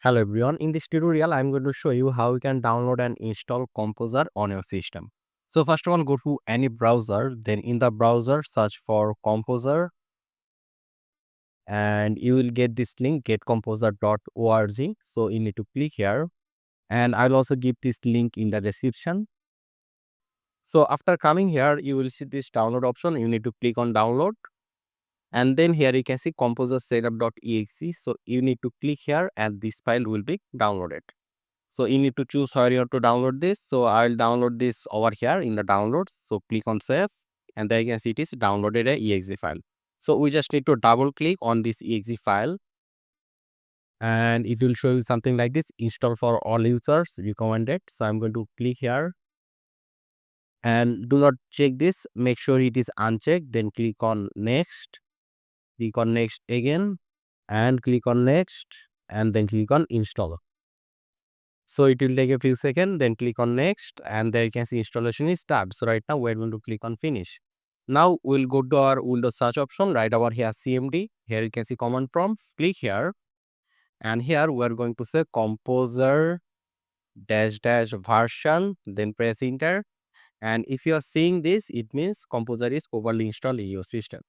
Hello everyone, in this tutorial I am going to show you how you can download and install Composer on your system. So first of all, go to any browser, then in the browser search for Composer and you will get this link getcomposer.org. So you need to click here and I'll also give this link in the description. So after coming here, you will see this download option. You need to click on download and then here you can see composer setup.exe. So you need to click here and this file will be downloaded. So you need to choose where you have to download this. So I'll download this over here in the downloads. So click on save and there you can see it is downloaded a exe file. So we just need to double click on this exe file and it will show you something like this: install for all users recommended. So I'm going to click here and do not check this, make sure it is unchecked, then click on next again and click on next and then click on install. So it will take a few seconds, then click on next and there you can see installation is start. So right now we're going to click on finish. Now we'll go to our Windows search option right over here, CMD. Here you can see command prompt, click here and here we're going to say composer dash dash version, then press enter. And if you are seeing this, it means composer is overly installed in your system.